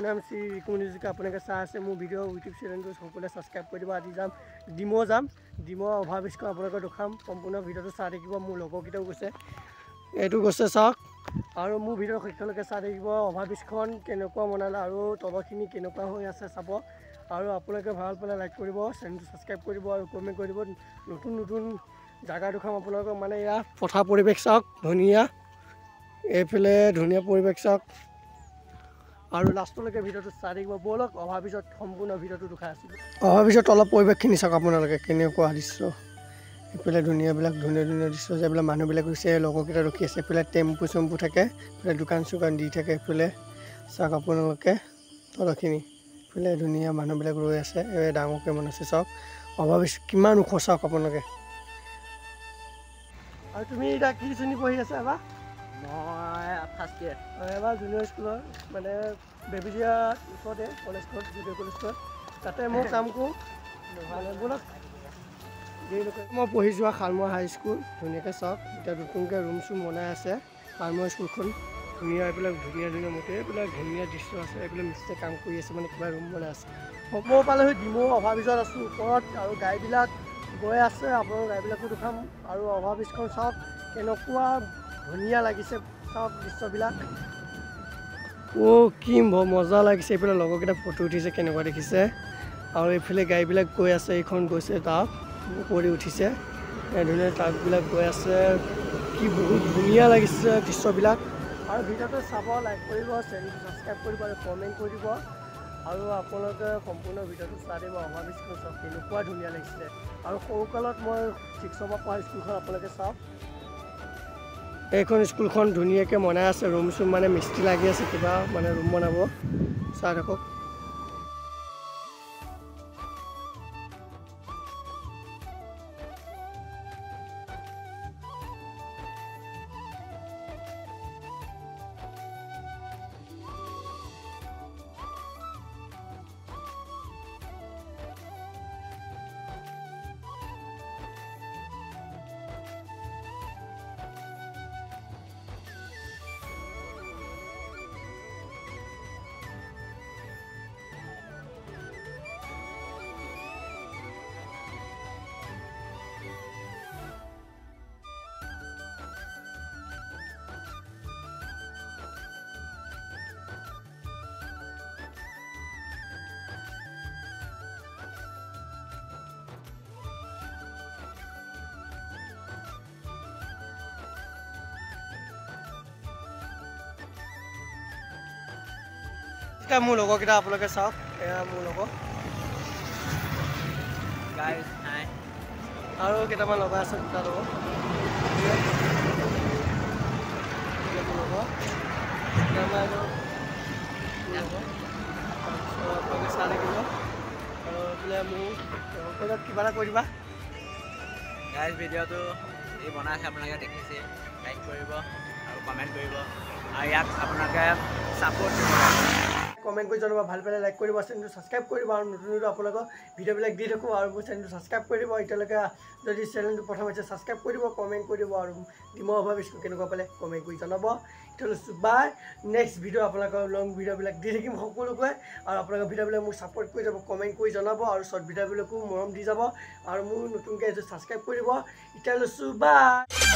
নাম শ্ৰী ৰিকু নিজিকা আপোনালোকে চাই আছে মোৰ ভিডিঅ' ইউটিউব চেনেলটো সকলোৱে ছাবস্ক্ৰাইব কৰিব আজি যাম ডিমৌ অভাৰব্ৰিজখন আপোনালোকক দেখাম সম্পূৰ্ণ ভিডিঅ'টো চাই থাকিব মোৰ লগৰকেইটাও গৈছে এইটো গৈছে চাওক আৰু মোৰ ভিডিঅ' শেষলৈকে চাই থাকিব অভাৰব্ৰিজখন কেনেকুৱা বনালে আৰু তলৰখিনি কেনেকুৱা হৈ আছে চাব আৰু আপোনালোকে ভাল পালে লাইক কৰিব চেনেলটো ছাবস্ক্ৰাইব কৰিব আৰু কমেণ্ট কৰিব নতুন জাগা দেখাম আপোনালোকক মানে এয়া পথাৰ পৰিৱেশ চাওক ধুনীয়া এইফালে ধুনীয়া পৰিৱেশ চাওক আৰু লাষ্টলৈকে ভিডিঅ'টো চাই থাকিব ব'লক অভাৰব্ৰিজত সম্পূৰ্ণ ভিডিঅ'টো দেখাই আছোঁ অভাৰব্ৰিজত অলপ পৰিৱেশখিনি চাওক আপোনালোকে কেনেকুৱা দৃশ্য এইফালে ধুনীয়া দৃশ্য যে এইবিলাক মানুহবিলাক গৈছে লগৰকেইটা ৰখি আছে এইফালে টেম্পু চেম্পু থাকে এইফালে দোকান চোকান দি থাকে এইফালে চাওক আপোনালোকে তলৰখিনি এইফালে ধুনীয়া মানুহবিলাক ৰৈ আছে এই ডাঙৰকৈ বনাইছে চাওক অভাৰব্ৰিজ কিমান ওখ চাওক আপোনালোকে আৰু তুমি এতিয়া কি শ্ৰেণী পঢ়ি আছা এবাৰ মই ফাৰ্ষ্ট ইয়েৰ এবাৰ জুনিয়ৰ স্কুলৰ মানে বেবেজীয়া ওচৰতে কলেজখন জুনিয়ৰ কলেজখন তাতে মই কাম কৰোঁ ব'লক মই পঢ়ি যোৱা শালমৰা হাই স্কুল ধুনীয়াকৈ চাওক এতিয়া নতুনকৈ ৰুম চুম বনাই আছে শালমৰা স্কুলখন ধুনীয়া এইবিলাক ধুনীয়া মতে এইবিলাক ধুনীয়া দৃশ্য আছে এইবিলাক মিস্ত্ৰীয়ে কাম কৰি আছে মানে কিবা ৰুম বনাই আছে মই পালেহি ডিমৌ অভাৰব্ৰিজত আছোঁ ওপৰত আৰু গাড়ীবিলাক গৈ আছে আপোনালোকৰ গাড়ীবিলাকো দেখাম আৰু অভাৰব্ৰিজখন চাওক কেনেকুৱা ধুনীয়া লাগিছে চাওক দৃশ্যবিলাক কি মজা লাগিছে এইফালে লগৰকেইটা ফটো উঠিছে কেনেকুৱা দেখিছে আৰু এইফালে গাড়ীবিলাক গৈ আছে এইখন গৈছে তাত কৰি উঠিছে ধুনীয়া ট্ৰাকবিলাক গৈ আছে কি বহুত ধুনীয়া লাগিছে দৃশ্যবিলাক আৰু ভিডিঅ'টো চাব লাইক কৰিব চেনেলটো ছাবস্ক্ৰাইব কৰিব আৰু কমেণ্ট কৰিব আৰু আপোনালোকে সম্পূৰ্ণ ভিডিঅ'টো চাই দিব অভাৰব্ৰিজখন চাওক কেনেকুৱা ধুনীয়া লাগিছে আৰু সৰুকালত মই 6ৰ পৰা পঢ়া স্কুলখন আপোনালোকে চাওক এইখন স্কুলখন ধুনীয়াকৈ বনাই আছে ৰুম চুম মানে মিস্ত্ৰী লাগি আছে কিবা মানে ৰুম বনাব চাই থাকক এতিয়া মোৰ লগৰকেইটা আপোনালোকে চাওক এয়া মোৰ লগৰ গাইজ হাই আৰু কেইটামান লগৰ আছে দুটা লগৰ আপোনালোকে চাই থাকিব আৰু এইফালে মোৰ সকলোক কিবা এটা কৰি দিবা গাইজ ভিডিঅ'টো এই বনাইছে আপোনালোকে দেখিছে লাইক কৰিব আৰু কমেণ্ট কৰিব আৰু ইয়াক আপোনালোকে ছাপোৰ্ট কৰিব কমেণ্ট কৰি জনাব ভাল পালে লাইক কৰিব চেনেলটো ছাবস্ক্ৰাইব কৰিব আৰু নতুন আপলোডবিলাক ভিডিঅ'বিলাক দি থাকোঁ আৰু মোৰ চেনেলটো ছাবস্ক্ৰাইব কৰিব এতিয়ালৈকে যদি চেনেলটো প্ৰথম হৈছে ছাবস্ক্ৰাইব কৰিব কমেণ্ট কৰিব আৰু ডিমৌ অভাৰব্ৰিজখন কেনেকুৱা পালে কমেণ্ট কৰি জনাব এতিয়া বাই নেক্সট ভিডিঅ' আপোনালোকৰ লং ভিডিঅ'বিলাক দি থাকিম সকলোকে আৰু আপোনালোকৰ ভিডিঅ'বিলাক মোক ছাপোৰ্ট কৰি যাব কমেণ্ট কৰি জনাব আৰু শ্বৰ্ট ভিডিঅ'বিলাকো মৰম দি যাব আৰু মোৰ নতুনকৈ এইটো ছাবস্ক্ৰাইব কৰিব এতিয়া বাই